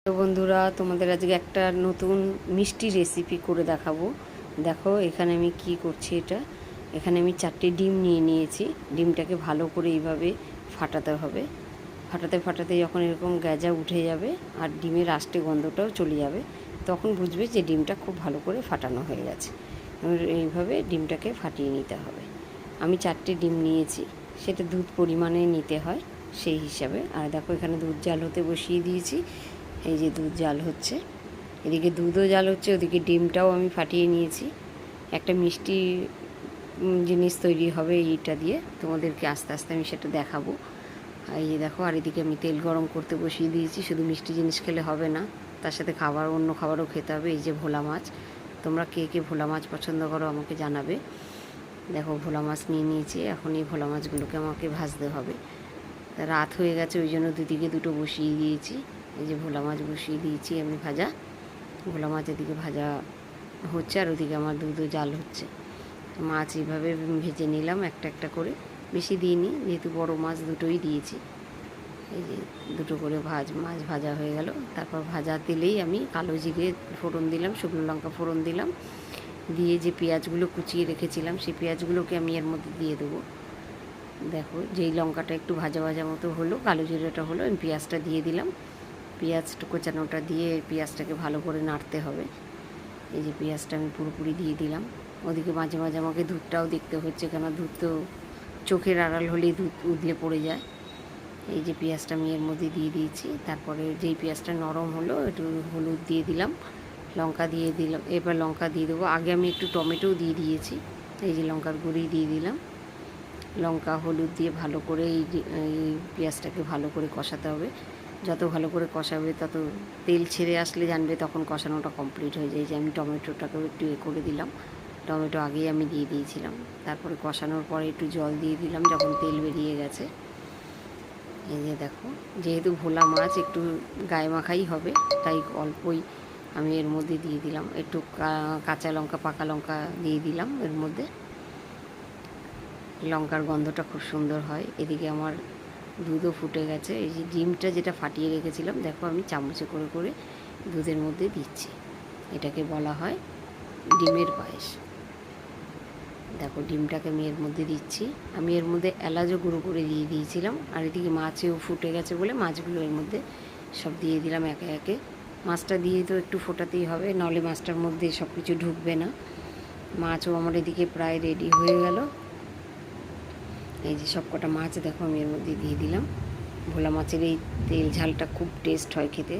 তো বন্ধুরা, তোমাদের আজকে একটা নতুন মিষ্টি রেসিপি করে দেখাবো। দেখো এখানে আমি কি করছি। এখানে আমি 4টে ডিম নিয়ে নিয়েছি। ডিমটাকে ভালো করে এইভাবে ফাটাতে হবে। ফাটাতে ফাটাতে যখন এরকম গ্যাজা উঠে যাবে আর ডিমের আষ্টে গন্ধটাও চলে যাবে, তখন বুঝবে যে ডিমটা খুব ভালো করে ফাটানো হয়ে গেছে। এইভাবে ডিমটাকে ফাটিয়ে নিতে হবে। আমি 4টে ডিম নিয়েছি, সেটা দুধ পরিমাণে নিতে হয় সেই হিসাবে। আর দেখো এখানে দুধ জাল হতে বসিয়ে দিয়েছি। এই যে দুধ জাল হচ্ছে, এদিকে দুধও জাল হচ্ছে, ওদিকে ডিমটাও আমি ফাটিয়ে নিয়েছি। একটা মিষ্টি জিনিস তৈরি হবে এইটা দিয়ে, তোমাদেরকে আস্তে আস্তে আমি সেটা দেখাবো। এই যে দেখো, আর এদিকে আমি তেল গরম করতে বসিয়ে দিয়েছি। শুধু মিষ্টি জিনিস খেলে হবে না, তার সাথে অন্য খাবারও খেতে হবে। এই যে ভোলা মাছ, তোমরা কে কে ভোলা মাছ পছন্দ করো আমাকে জানাবে। দেখো ভোলা মাছ নিয়ে নিয়েছি। এখন এই ভোলা মাছগুলোকে আমাকে ভাজতে হবে। রাত হয়ে গেছে, ওই জন্য দুদিকে দুটো বসিয়ে দিয়েছি। এই যে ভোলা মাছ বসিয়ে দিয়েছি আমি ভাজা। ভোলা মাছ এদিকে ভাজা হচ্ছে, আর ওদিকে আমার দুধও জাল হচ্ছে। মাছ এইভাবে ভেজে নিলাম একটা একটা করে, বেশি দিইনি যেহেতু বড় মাছ দুটোই দিয়েছি। এই যে দুটো করে মাছ ভাজা হয়ে গেল। তারপর ভাজা তেলেই আমি কালো জিরে ফোড়ন দিলাম, শুকনো লঙ্কা ফোড়ন দিলাম, দিয়ে যে পেঁয়াজগুলো কুচিয়ে রেখেছিলাম সেই পেঁয়াজগুলোকে আমি এর মধ্যে দিয়ে দেবো। দেখো যেই লঙ্কাটা একটু ভাজা ভাজা মতো হলো, কালো জিরেটা হলো, আমি পেঁয়াজটা দিয়ে দিলাম। পেঁয়াজটা কোচানোটা দিয়ে পেঁয়াজটাকে ভালো করে নাড়তে হবে। এই যে পেঁয়াজটা আমি পুরোপুরি দিয়ে দিলাম। ওদিকে মাঝে মাঝে আমাকে দুধটাও দেখতে হচ্ছে, কেন দুধ তো চোখের আড়াল হলেই দুধ উদলে পড়ে যায়। এই যে পেঁয়াজটা আমি এর মধ্যে দিয়ে দিয়েছি। তারপরে যেই পেঁয়াজটা নরম হলো, একটু হলুদ দিয়ে দিলাম, লঙ্কা দিয়ে দিলাম। এবার লঙ্কা দিয়ে দেবো। আগে আমি একটু টমেটোও দিয়ে দিয়েছি। এই যে লঙ্কার গুঁড়ি দিয়ে দিলাম। লঙ্কা হলুদ দিয়ে ভালো করে এই পেঁয়াজটাকে ভালো করে কষাতে হবে। যত ভালো করে কষাবে তত তেল ছেড়ে আসলে জানবে তখন কষানোটা কমপ্লিট হয়ে যায়। যে আমি টমেটোটাকেও একটু করে দিলাম। টমেটো আগেই আমি দিয়ে দিয়েছিলাম। তারপরে কষানোর পরে একটু জল দিয়ে দিলাম যখন তেল বেরিয়ে গেছে। এই যে দেখো, যেহেতু ভোলা মাছ একটু গায়ে মাখাই হবে, তাই অল্পই আমি এর মধ্যে দিয়ে দিলাম। একটু কাঁচা লঙ্কা, পাকা লঙ্কা দিয়ে দিলাম এর মধ্যে। লঙ্কার গন্ধটা খুব সুন্দর হয়। এদিকে আমার দুধও ফুটে গেছে। এই যে ডিমটা যেটা ফাটিয়ে রেখেছিলাম, দেখো আমি চামচে করে করে দুধের মধ্যে দিচ্ছি। এটাকে বলা হয় ডিমের পায়েস। দেখো ডিমটাকে আমি এর মধ্যে দিচ্ছি। আমি এর মধ্যে এলাচও গুঁড়ো করে দিয়ে দিয়েছিলাম। আর এদিকে মাছেও ফুটে গেছে বলে মাছগুলো এর মধ্যে সব দিয়ে দিলাম একে একে। মাছটা দিয়ে তো একটু ফোটাতেই হবে, নাহলে মাছটার মধ্যে সব কিছু ঢুকবে না। মাছও আমার এদিকে প্রায় রেডি হয়ে গেল। এই যে সব কটা মাছ দেখো আমি এর মধ্যে দিয়ে দিলাম। ভোলা মাছের এই তেল ঝালটা খুব টেস্ট হয় খেতে।